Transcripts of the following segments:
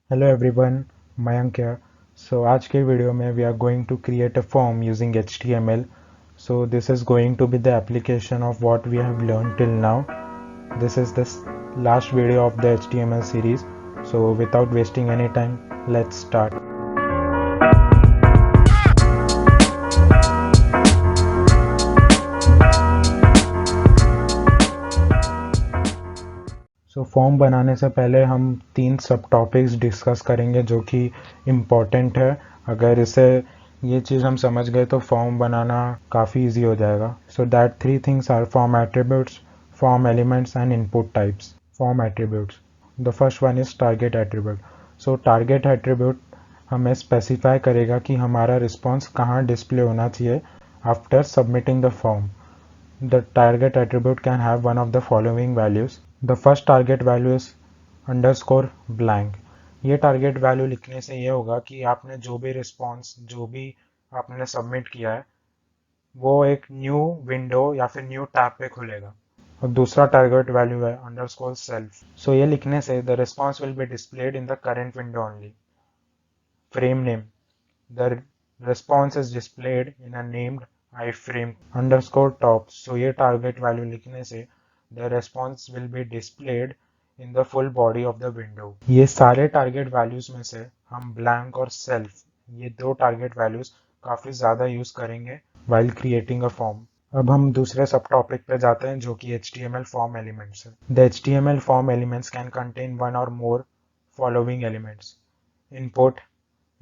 Hello everyone, Mayank here. So आज के video में we are going to create a form using HTML. So this is going to be the application of what we have learned till now. This is the last video of the HTML series. So without wasting any time, let's start. So form बनाने से पहले हम 3 सब topics discuss करेंगे जो कि important है। अगर इसे ये चीज़ हम समझ गए तो फॉर्म बनाना काफ़ी इजी हो जाएगा। So that 3 things are form attributes, form elements and input types. Form attributes, the first one is target attribute. So target attribute हमें स्पेसिफाई करेगा कि हमारा रिस्पॉन्स कहाँ डिस्प्ले होना चाहिए after submitting the form. The target attribute can have one of the following values. The first target value is underscore blank. ये target value लिखने से ये होगा कि आपने जो भी रिस्पॉन्स जो भी आपने सबमिट किया है वो एक न्यू विंडो या फिर न्यू टैब पे खुलेगा। और दूसरा टारगेट वैल्यू है अंडरस्कोर सेल्फ। सो ये लिखने से the response will be displayed in the current window only. Frame name, the response is displayed in a named iframe underscore top. So ये target value लिखने से the response will be displayed in the full body of the window. ये सारे target values में से हम blank और self ये दो target values काफी ज्यादा यूज करेंगे while creating a form. अब हम दूसरे सब टॉपिक पे जाते हैं जो कि HTML form elements है. The HTML form elements can contain one or more following elements: input,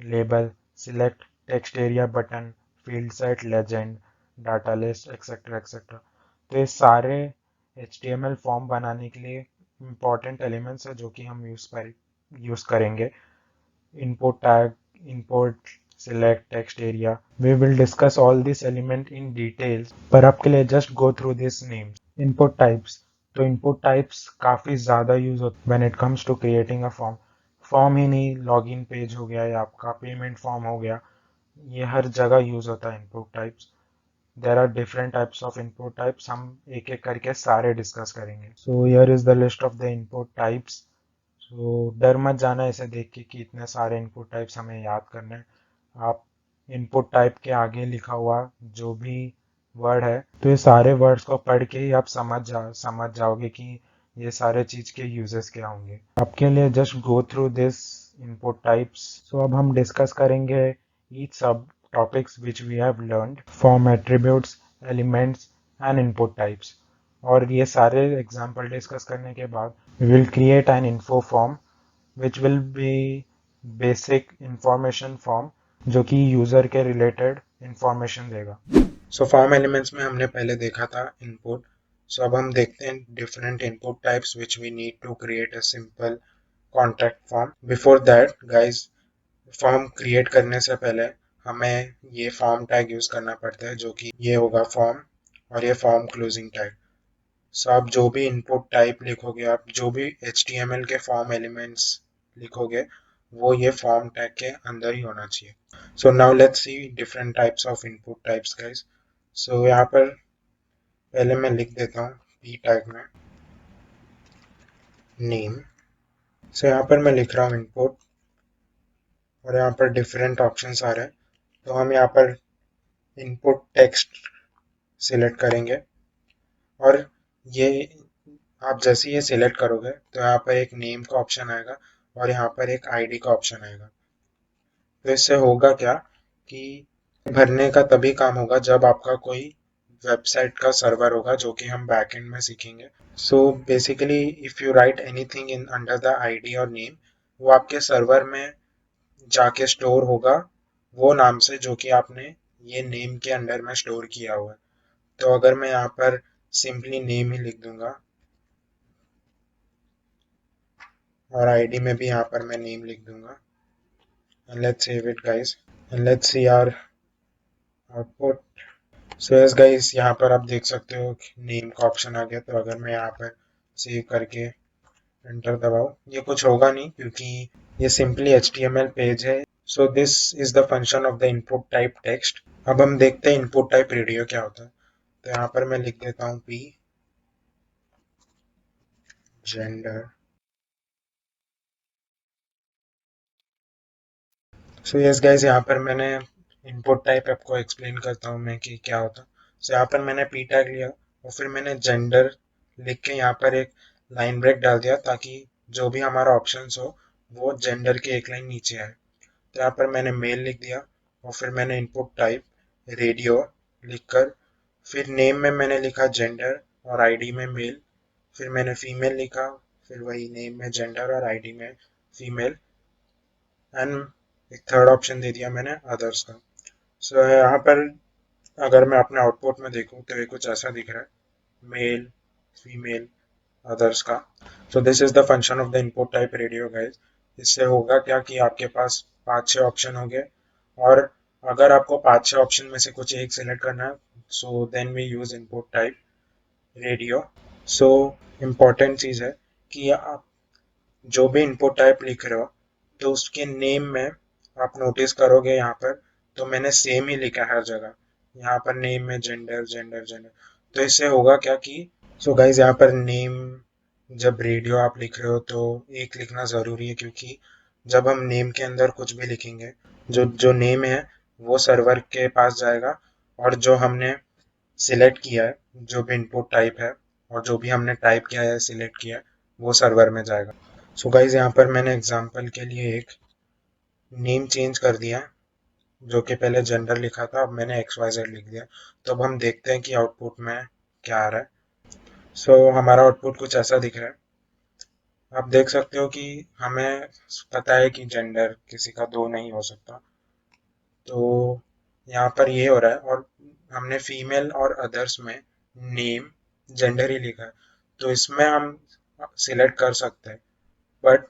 label, select, text area button, field set, legend, data list, etc. etc. तो ये सारे HTML फॉर्म बनाने के लिए important elements है जो कि हम यूज करेंगे. Input tag, import, select, text area. We will discuss all these element in details. पर अब के लिए just go through these names. Input types. तो input types काफी ज्यादा यूज होते when it comes to creating a form. Form ही नहीं, लॉगिन पेज हो गया या आपका पेमेंट फॉर्म हो गया, ये हर जगह यूज होता है input types. There are different types of input types. हम एक एक करके सारे डिस्कस करेंगे. So here is the list of the input types. So डर मत जाना इसे देख के कि इतने सारे इनपुट टाइप्स हमें याद करने हैं. आप इनपुट टाइप के आगे लिखा हुआ जो भी वर्ड है तो ये सारे वर्ड्स को पढ़ के ही आप समझ जाओगे कि ये सारे चीज के यूजेस क्या होंगे. आपके लिए just go through this input types. So अब हम डिस्कस करेंगे each subtopics which we have learned. Form attributes, elements and input types. और ये सारे एग्जाम्पल डिस्कस करने के बाद we will create an info form which will be basic information form जो कि यूजर के रिलेटेड इंफॉर्मेशन देगा. सो फॉर्म एलिमेंट्स में हमने पहले देखा था इनपुट. सो अब हम देखते हैं different input types which we need to create a simple contact form. Before that guys, form create करने से पहले हमें ये फॉर्म टैग यूज करना पड़ता है जो कि ये होगा फॉर्म और ये फॉर्म क्लोजिंग टैग. सो आप जो भी इनपुट टाइप लिखोगे, आप जो भी HTML के फॉर्म एलिमेंट्स लिखोगे वो ये फॉर्म टैग के अंदर ही होना चाहिए. So now let's see different types of input types guys. So यहाँ पर पहले मैं लिख देता हूँ p टैग में नेम. सो यहाँ पर मैं लिख रहा हूँ इनपुट और यहाँ पर डिफरेंट ऑप्शंस आ रहे हैं. तो हम यहाँ पर इनपुट टेक्स्ट सिलेक्ट करेंगे और ये आप जैसे ये सिलेक्ट करोगे तो यहाँ पर एक नेम का ऑप्शन आएगा और यहाँ पर एक आईडी का ऑप्शन आएगा. तो इससे होगा क्या कि भरने का तभी काम होगा जब आपका कोई वेबसाइट का सर्वर होगा जो कि हम बैकएंड में सीखेंगे. So basically if you right anything in under the ID और नेम, वो आपके सर्वर में जाके स्टोर होगा वो नाम से जो कि आपने ये नेम के अंडर में स्टोर किया हुआ है. तो अगर मैं यहाँ पर सिंपली नेम ही लिख दूंगा और आईडी में भी यहाँ पर मैं नेम लिख दूंगा. And let's save it guys and let's see our output. So yes guys, यहाँ पर आप देख सकते हो नेम का ऑप्शन आ गया. तो अगर मैं यहाँ पर सेव करके एंटर दबाऊँ, ये कुछ होगा नहीं क्योंकि ये सिंपली HTML पेज है. So this is the function of the input type text. अब हम देखते हैं इनपुट टाइप रेडियो क्या होता है. तो यहाँ पर मैं लिख देता हूँ p gender so yes guys, यहाँ पर मैंने इनपुट टाइप आपको एक्सप्लेन करता हूँ मैं कि क्या होता। सो यहाँ पर मैंने पी टैग लिया और फिर मैंने जेंडर लिख के यहाँ पर एक लाइन ब्रेक डाल दिया ताकि जो भी हमारा ऑप्शंस हो वो जेंडर के एक लाइन नीचे आए। तो यहाँ पर मैंने मेल लिख दिया और फिर मैंने इनपुट टाइप रेडियो लिखकर फिर नेम में मैंने लिखा जेंडर और आईडी में मेल। फिर मैंने फीमेल लिखा, फिर वही नेम में जेंडर और आईडी में फीमेल, एंड एक थर्ड ऑप्शन दे दिया मैंने अदर्स का। सो यहाँ पर अगर मैं अपने आउटपुट में देखूँ तो ये कुछ ऐसा दिख रहा है, मेल, फीमेल, अदर्स का। सो this is the function of the input type radio guys. इससे होगा क्या कि आपके पास 5-6 ऑप्शन होंगे और अगर आपको 5-6 ऑप्शन में से कुछ एक सिलेक्ट करना है, so then we use input type radio. So important चीज़ है कि आप जो भी इनपुट टाइप लिख रहे हो तो उसके नेम में आप नोटिस करोगे यहाँ पर, तो मैंने सेम ही लिखा है हर जगह। यहाँ पर नेम में जेंडर जेंडर जेंडर। तो इससे होगा क्या कि सो गाइज यहाँ पर नेम जब रेडियो आप लिख रहे हो तो एक लिखना ज़रूरी है, क्योंकि जब हम नेम के अंदर कुछ भी लिखेंगे, जो जो नेम है वो सर्वर के पास जाएगा और जो हमने सिलेक्ट किया है, जो भी इनपुट टाइप है और जो भी हमने टाइप किया है सिलेक्ट किया है, वो सर्वर में जाएगा। सो गाइज यहाँ पर मैंने एग्जांपल के लिए एक नेम चेंज कर दिया है, जो कि पहले जेंडर लिखा था, अब मैंने एक्स वाई जेड लिख दिया। तो अब हम देखते हैं कि आउटपुट में क्या आ रहा है। सो हमारा आउटपुट कुछ ऐसा दिख रहा है। आप देख सकते हो कि हमें पता है कि जेंडर किसी का दो नहीं हो सकता, तो यहाँ पर ये हो रहा है। और हमने फीमेल और अदर्स में नेम जेंडर ही लिखा है, तो इसमें हम सिलेक्ट कर सकते हैं, बट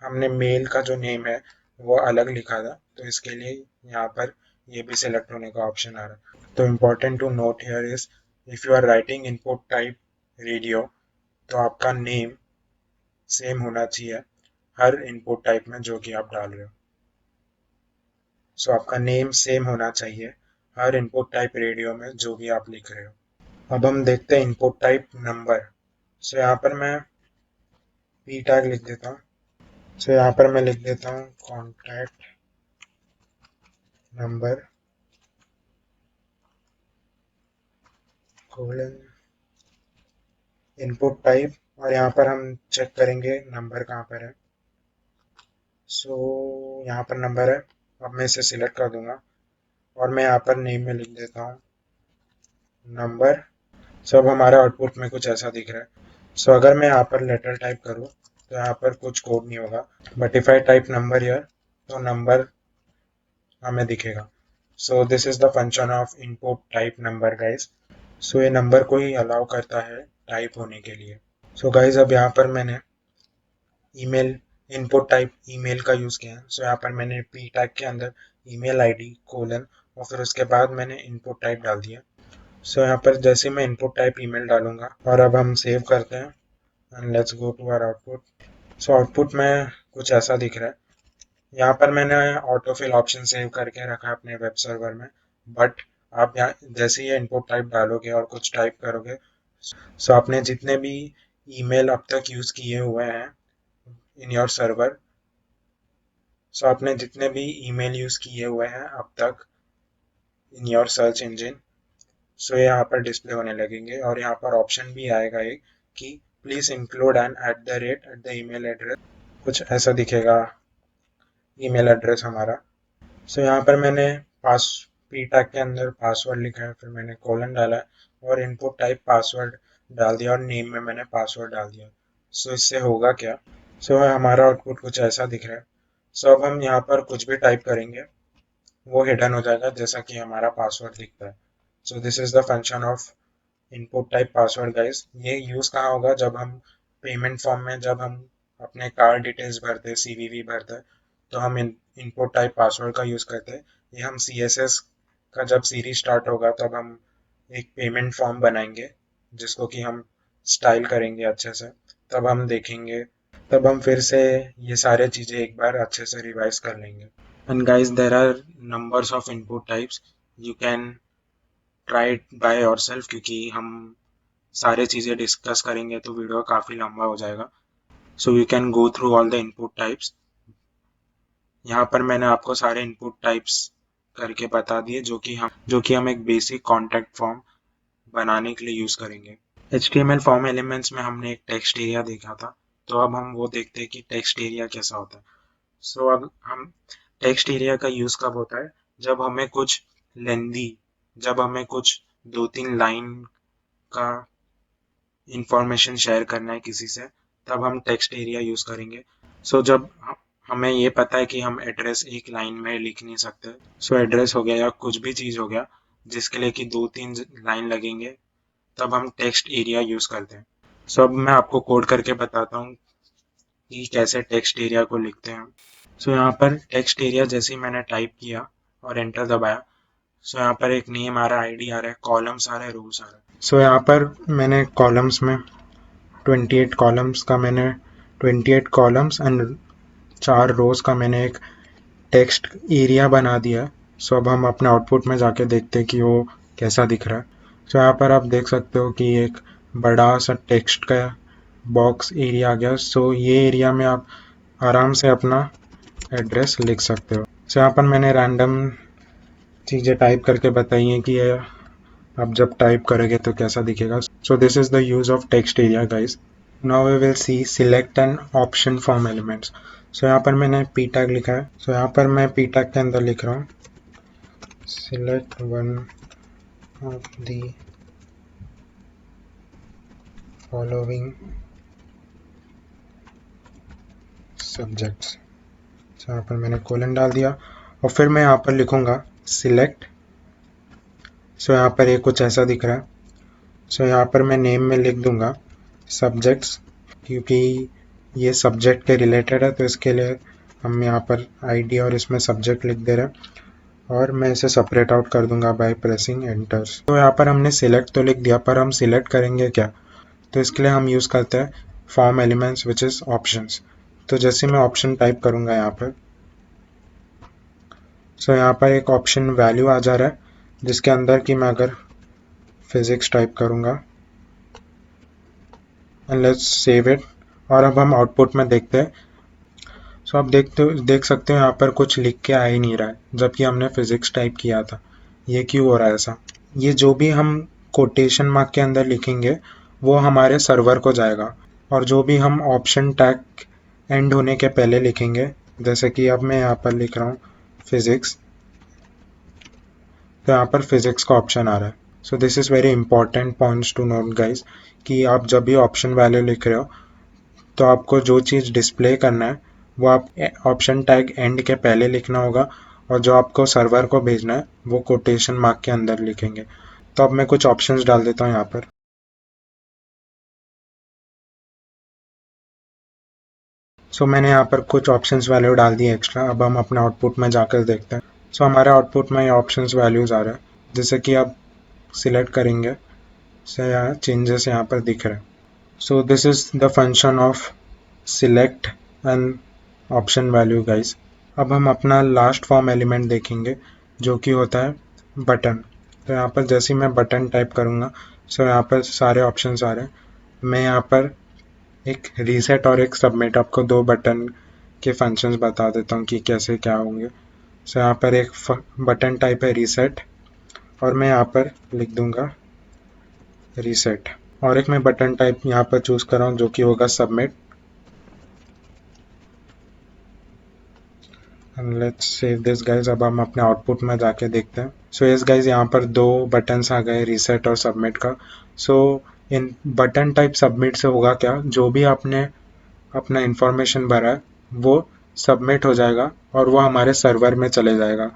हमने मेल का जो नेम है वो अलग लिखा था, तो इसके लिए यहाँ पर ये भी सिलेक्ट होने का ऑप्शन आ रहा है। तो important to note here is, if you are writing input type radio, तो आपका नेम सेम होना चाहिए हर इनपुट टाइप में जो कि आप डाल रहे हो। सो आपका नेम सेम होना चाहिए हर इनपुट टाइप रेडियो में जो भी आप लिख रहे हो। अब हम देखते हैं इनपुट टाइप नंबर। सो यहाँ पर मैं पी टैग लिख देता हूँ। सो यहाँ पर मैं लिख देता हूँ contact number colon input type, और यहाँ पर हम चेक करेंगे नंबर कहाँ पर है। सो यहाँ पर नंबर है। अब मैं इसे सिलेक्ट कर दूंगा और मैं यहाँ पर नेम में लिख देता हूँ नंबर। सो अब हमारा आउटपुट में कुछ ऐसा दिख रहा है। सो अगर मैं यहाँ पर लेटर टाइप करूँ तो यहाँ पर कुछ कोड नहीं होगा, but if I type number here तो नंबर हमें दिखेगा। So this is the function of input type number guys. So ये नंबर को ही अलाउ करता है टाइप होने के लिए। सो गाइज अब यहाँ पर मैंने ईमेल इनपुट टाइप ईमेल का यूज़ किया है। सो यहाँ पर मैंने पी टैग के अंदर ईमेल आईडी कोलन और फिर उसके बाद मैंने इनपुट टाइप डाल दिया। सो यहाँ पर जैसे मैं इनपुट टाइप ईमेल डालूंगा, और अब हम सेव करते हैं and let's go to our output. So output में कुछ ऐसा दिख रहा है। यहाँ पर मैंने ऑटो फिल ऑप्शन सेव करके रखा है अपने वेब सर्वर में, बट आप यहाँ जैसे ही इनपुट टाइप डालोगे और कुछ टाइप करोगे, सो आपने जितने भी ईमेल अब तक यूज़ किए हुए हैं इन योर सर्वर, सो आपने जितने भी ईमेल यूज़ किए हुए हैं अब तक इन योर सर्च इंजन, सो यहाँ पर डिस्प्ले होने लगेंगे। और यहाँ पर ऑप्शन भी आएगा एक कि please include an @ the email address, कुछ ऐसा दिखेगा ईमेल एड्रेस हमारा। सो यहाँ पर मैंने पास पी टैग के अंदर पासवर्ड लिखा है, फिर मैंने कोलन डाला है और इनपुट टाइप पासवर्ड डाल दिया और नेम में मैंने पासवर्ड डाल दिया। सो इससे होगा क्या, सो हमारा आउटपुट कुछ ऐसा दिख रहा है। सो अब हम यहाँ पर कुछ भी टाइप करेंगे वो हिडन हो जाएगा जैसा कि हमारा पासवर्ड दिखता है। So this is the function of input type password guys. ये यूज़ कहाँ होगा, जब हम पेमेंट फॉर्म में जब हम अपने कार्ड डिटेल्स भरते हैं, सीवीवी भरते हैं, तो हम इनपुट टाइप पासवर्ड का यूज़ करते हैं। ये हम सीएसएस का जब सीरीज स्टार्ट होगा तब हम एक पेमेंट फॉर्म बनाएंगे जिसको कि हम स्टाइल करेंगे अच्छे से, तब हम देखेंगे, तब हम फिर से ये सारे चीज़ें एक बार अच्छे से रिवाइज कर लेंगे। And guys, there are numbers of input types, you can try it by yourself, क्योंकि हम सारे चीज़ें डिस्कस करेंगे तो वीडियो काफ़ी लंबा हो जाएगा। So you can go through all the input types. यहाँ पर मैंने आपको सारे इनपुट टाइप्स करके बता दिए जो कि हम एक बेसिक कॉन्टैक्ट फॉर्म बनाने के लिए यूज करेंगे। HTML फॉर्म एलिमेंट्स में हमने एक टेक्स्ट एरिया देखा था, तो अब हम वो देखते हैं कि टेक्स्ट एरिया कैसा होता है। सो अब हम टेक्स्ट एरिया का यूज कब होता है, जब हमें कुछ लेंदी जब हमें कुछ 2-3 लाइन का इंफॉर्मेशन शेयर करना है किसी से, तब हम टेक्स्ट एरिया यूज करेंगे। सो जब हमें ये पता है कि हम एड्रेस एक लाइन में लिख नहीं सकते, सो एड्रेस हो गया या कुछ भी चीज हो गया जिसके लिए कि 2-3 लाइन लगेंगे, तब हम टेक्स्ट एरिया यूज करते हैं। सो अब मैं आपको कोड करके बताता हूँ कि कैसे टेक्स्ट एरिया को लिखते हैं। सो यहाँ पर टेक्स्ट एरिया जैसे ही मैंने टाइप किया और एंटर दबाया, सो यहाँ पर एक नेम आ रहा है, आईडी आ रहा है, कॉलम्स आ रहे हैं, रोज आ रहा है। सो यहाँ पर मैंने कॉलम्स में 28 कॉलम्स का मैंने 28 कॉलम्स एंड 4 रोज का मैंने एक टेक्स्ट एरिया बना दिया है। सो अब हम अपने आउटपुट में जाके देखते हैं कि वो कैसा दिख रहा है। सो यहाँ पर आप देख सकते हो कि एक बड़ा सा टेक्स्ट का बॉक्स एरिया आ गया। सो ये एरिया में आप आराम से अपना एड्रेस लिख सकते हो। सो यहाँ पर मैंने रैंडम चीज़ें टाइप करके बताई हैं कि ये आप जब टाइप करोगे तो कैसा दिखेगा। So this is the use of text area guys. Now we will see select an option form elements. So यहाँ पर मैंने पी टैग लिखा है। सो यहाँ पर मैं पी टैग के अंदर लिख रहा हूँ select one of the following subjects. So यहाँ पर मैंने कोलन डाल दिया और फिर मैं यहाँ पर लिखूंगा सिलेक्ट। सो यहाँ पर ये कुछ ऐसा दिख रहा है। सो यहाँ पर मैं नेम में लिख दूंगा सब्जेक्ट्स, क्योंकि ये सब्जेक्ट के रिलेटेड है तो इसके लिए हम यहाँ पर आईडी और इसमें सब्जेक्ट लिख दे रहे हैं और मैं इसे सेपरेट आउट कर दूंगा बाय प्रेसिंग एंटर्स। तो यहाँ पर हमने सिलेक्ट तो लिख दिया, पर हम सिलेक्ट करेंगे क्या, तो इसके लिए हम यूज़ करते हैं form elements which is options. तो जैसे मैं ऑप्शन टाइप करूँगा यहाँ पर, सो यहाँ पर एक ऑप्शन वैल्यू आ जा रहा है जिसके अंदर कि मैं अगर फिजिक्स टाइप करूँगा एंड लेट्स सेव इट। और अब हम आउटपुट में देखते हैं। सो आप देख सकते हो यहाँ पर कुछ लिख के आ ही नहीं रहा है, जबकि हमने फिजिक्स टाइप किया था। ये क्यों हो रहा है ऐसा? ये जो भी हम कोटेशन मार्क के अंदर लिखेंगे वो हमारे सर्वर को जाएगा, और जो भी हम ऑप्शन टैग एंड होने के पहले लिखेंगे, जैसे कि अब मैं यहाँ पर लिख रहा हूँ फिजिक्स, तो यहाँ पर फिजिक्स का ऑप्शन आ रहा है। So this is very important points to note guys, कि आप जब भी ऑप्शन वैल्यू लिख रहे हो तो आपको जो चीज़ डिस्प्ले करना है वो आप ऑप्शन टैग एंड के पहले लिखना होगा, और जो आपको सर्वर को भेजना है वो कोटेशन मार्क के अंदर लिखेंगे। तो अब मैं कुछ ऑप्शंस डाल देता हूँ यहाँ पर। सो मैंने यहाँ पर कुछ ऑप्शंस वैल्यू डाल दी एक्स्ट्रा। अब हम अपने आउटपुट में जाकर देखते हैं। सो हमारे आउटपुट में ये ऑप्शंस वैल्यूज़ आ रहा है, जैसे कि आप सिलेक्ट करेंगे से यहाँ चेंजेस यहाँ पर दिख रहे हैं। सो this is the function of select and option value guys. अब हम अपना लास्ट फॉर्म एलिमेंट देखेंगे जो कि होता है बटन। तो यहाँ पर जैसे ही मैं बटन टाइप करूँगा, सो यहाँ पर सारे ऑप्शंस आ रहे हैं। मैं यहाँ पर एक रीसेट और एक सबमिट, आपको दो बटन के फंक्शंस बता देता हूँ कि कैसे क्या होंगे। सो यहाँ पर एक बटन टाइप है रीसेट, और मैं यहाँ पर लिख दूंगा रीसेट, और एक मैं बटन टाइप यहाँ पर चूज़ कर रहा हूँ जो कि होगा submit. Let's save this guys. अब हम अपने आउटपुट में जाके देखते हैं। सो यस गाइज, यहाँ पर दो बटन्स आ गए, रीसेट और सबमिट का। सो इन बटन टाइप सबमिट से होगा क्या, जो भी आपने अपना इंफॉर्मेशन भरा है वो सबमिट हो जाएगा और वो हमारे सर्वर में चले जाएगा।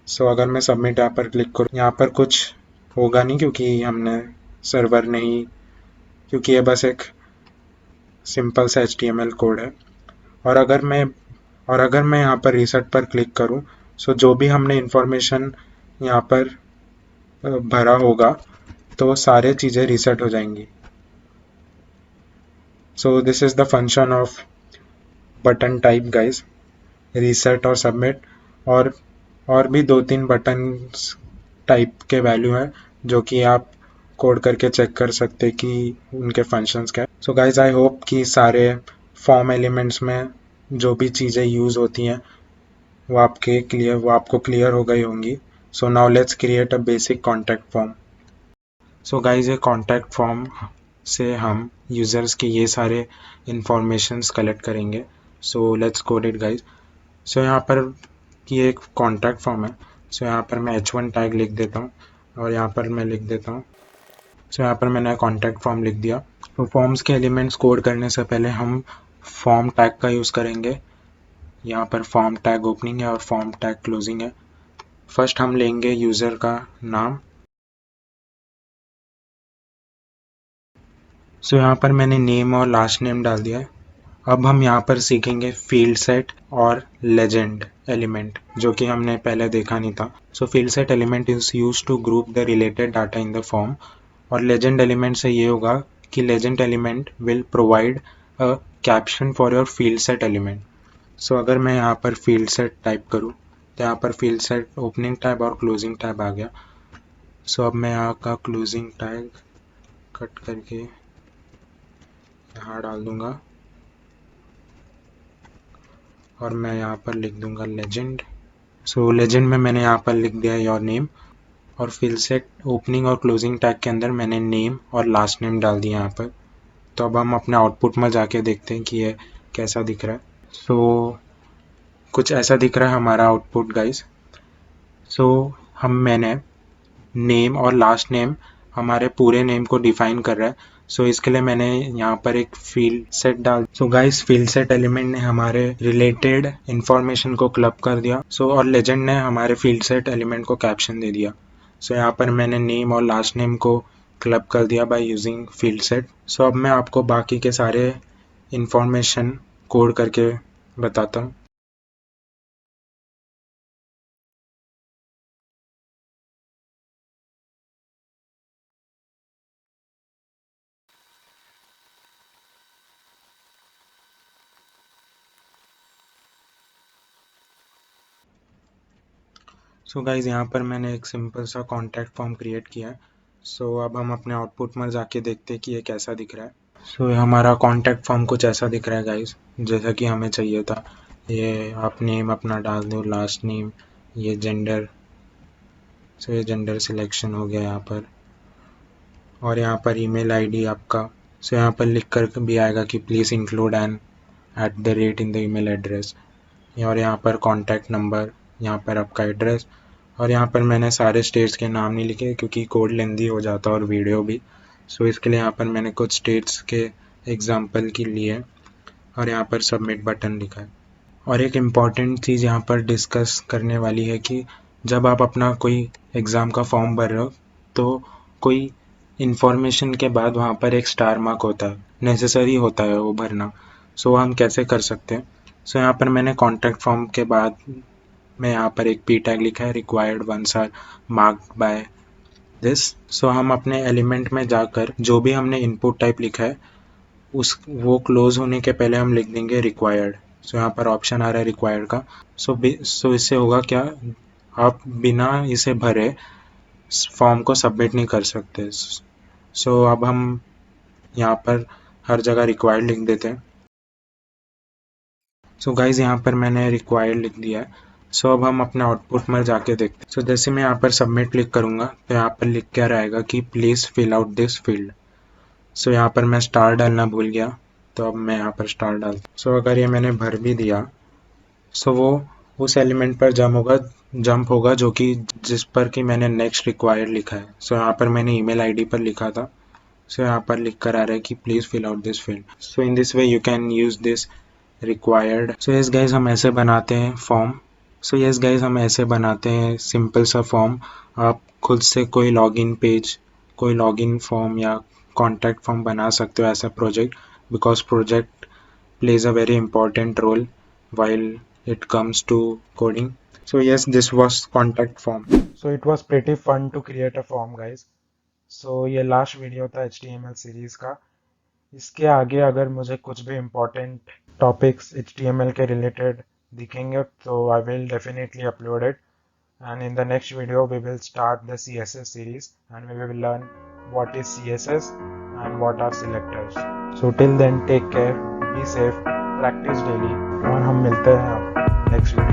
सो अगर मैं सबमिट यहाँ पर क्लिक करूँ, यहाँ पर कुछ होगा नहीं क्योंकि हमने सर्वर नहीं, क्योंकि ये बस एक सिंपल सा HTML कोड है। और अगर मैं यहाँ पर रीसेट पर क्लिक करूँ, सो जो भी हमने इंफॉर्मेशन यहाँ पर भरा होगा तो सारे चीज़ें रीसेट हो जाएंगी। सो this is the function off button type guys, reset और सबमिट। और भी 2-3 बटन टाइप के वैल्यू हैं जो कि आप कोड करके चेक कर सकते कि उनके फंक्शंस क्या है। सो गाइज, आई होप कि सारे फॉर्म एलिमेंट्स में जो भी चीज़ें यूज़ होती हैं वो आपको क्लियर हो गई होंगी। So now let's create a basic contact form. So guys ये कॉन्टैक्ट फॉर्म से हम यूज़र्स के ये सारे इंफॉर्मेशंस कलेक्ट करेंगे। So let's code it guys. So यहाँ पर ये एक कॉन्टैक्ट फॉर्म है। सो यहाँ पर मैं h1 टैग लिख देता हूँ और यहाँ पर मैं लिख देता हूँ। सो यहाँ पर मैंने कॉन्टैक्ट फॉर्म लिख दिया। तो फॉर्म्स के एलिमेंट्स कोड करने से पहले हम फॉर्म टैग का यूज़ करेंगे। यहाँ पर फॉर्म टैग ओपनिंग है और फॉर्म टैग क्लोजिंग है। फर्स्ट हम लेंगे यूज़र का नाम। सो यहाँ पर मैंने नेम और लास्ट नेम डाल दिया है। अब हम यहाँ पर सीखेंगे फील्ड सेट और लेजेंड एलिमेंट, जो कि हमने पहले देखा नहीं था। So field set element is use to group the related data in the form, और लेजेंड एलिमेंट से ये होगा कि legend element will provide a caption for your field set element. So अगर मैं यहाँ पर फील्ड सेट टाइप करूँ तो यहाँ पर फील्ड सेट ओपनिंग टैब और क्लोजिंग टैब आ गया। सो अब मैं यहाँ का क्लोजिंग टैग कट करके यहाँ डाल दूंगा और मैं यहाँ पर लिख दूंगा लेजेंड। सो लेजेंड में मैंने यहाँ पर लिख दिया योर नेम, और फील्ड सेट ओपनिंग और क्लोजिंग टैग के अंदर मैंने नेम और लास्ट नेम डाल दिया यहाँ पर। तो अब हम अपने आउटपुट में जाके देखते हैं कि ये कैसा दिख रहा है। सो कुछ ऐसा दिख रहा है हमारा आउटपुट गाइस। सो मैंने नेम और लास्ट नेम हमारे पूरे नेम को डिफाइन कर रहा है। सो इसके लिए मैंने यहाँ पर एक फील्ड सेट डाल। So guys field set element ने हमारे रिलेटेड इंफॉर्मेशन को क्लब कर दिया। सो और लेजेंड ने हमारे फील्ड सेट एलिमेंट को कैप्शन दे दिया। सो यहाँ पर मैंने नेम और लास्ट नेम को क्लब कर दिया बाय यूजिंग फील्ड सेट। सो अब मैं आपको बाकी के सारे इंफॉर्मेशन कोड करके बताता हूँ। सो गाइज यहाँ पर मैंने एक सिंपल सा कॉन्टैक्ट फॉर्म क्रिएट किया है। सो अब हम अपने आउटपुट में जाके देखते हैं कि ये कैसा दिख रहा है। सो हमारा कॉन्टैक्ट फॉर्म कुछ ऐसा दिख रहा है गाइज, जैसा कि हमें चाहिए था। ये आप नेम अपना डाल दो, लास्ट नेम, ये जेंडर। सो ये जेंडर सिलेक्शन हो गया यहाँ पर, और यहाँ पर ईमेल आईडी आपका। सो यहाँ पर लिख कर भी आएगा कि please include an @ in the email address, और यहाँ पर कॉन्टैक्ट नंबर, यहाँ पर आपका एड्रेस। और यहाँ पर मैंने सारे स्टेट्स के नाम नहीं लिखे क्योंकि कोड लेंदी हो जाता और वीडियो भी। सो इसके लिए यहाँ पर मैंने कुछ स्टेट्स के एग्जांपल के लिए और यहाँ पर सबमिट बटन लिखा है। और एक इम्पॉर्टेंट चीज़ यहाँ पर डिस्कस करने वाली है कि जब आप अपना कोई एग्ज़ाम का फॉर्म भर रहे हो तो कोई इन्फॉर्मेशन के बाद वहाँ पर एक स्टार मार्क होता है, नेसेसरी होता है वो भरना। सो हम कैसे कर सकते हैं। सो यहाँ पर मैंने कॉन्टैक्ट फॉर्म के बाद में यहाँ पर एक पी टैग लिखा है, required ones are marked by this. So हम अपने एलिमेंट में जाकर जो भी हमने इनपुट टाइप लिखा है उस वो क्लोज होने के पहले हम लिख देंगे रिक्वायर्ड। सो यहाँ पर ऑप्शन आ रहा है रिक्वायर्ड का। सो इससे होगा क्या, आप बिना इसे भरे फॉर्म को सबमिट नहीं कर सकते। सो अब हम यहाँ पर हर जगह रिक्वायर्ड लिख देते हैं। सो गाइज यहाँ पर मैंने रिक्वायर्ड लिख दिया है। सो अब हम अपने आउटपुट में जाके देखते हैं। सो जैसे मैं यहाँ पर सबमिट क्लिक करूँगा तो यहाँ पर लिख क्या रहेगा कि please fill out this field. So यहाँ पर मैं स्टार डालना भूल गया, तो अब मैं यहाँ पर स्टार डालता हूँ। सो अगर ये मैंने भर भी दिया, सो वो उस एलिमेंट पर जंप होगा जो कि जिस पर कि मैंने नेक्स्ट रिक्वायर्ड लिखा है। सो यहाँ पर मैंने ईमेल आईडी पर लिखा था। सो यहाँ पर लिख कर आ रहा है कि please fill out this field. So in this way you can use this required. So yes guys हम ऐसे बनाते हैं फॉर्म। हम ऐसे बनाते हैं सिंपल सा फॉर्म। आप खुद से कोई लॉगिन पेज, कोई लॉगिन फॉर्म या कॉन्टैक्ट फॉर्म बना सकते हो as a project, because project plays a very important role while it comes to coding. So yes, this was contact form. So it was pretty fun to create a form guys. So ये last video था HTML series का। इसके आगे अगर मुझे कुछ भी important topics HTML के रिलेटेड दिखेंगे तो I will definitely upload it. And in the next video we will start the CSS series and we will learn what is CSS and what are selectors. So till then take care, be safe, practice daily, और हम मिलते हैं next video.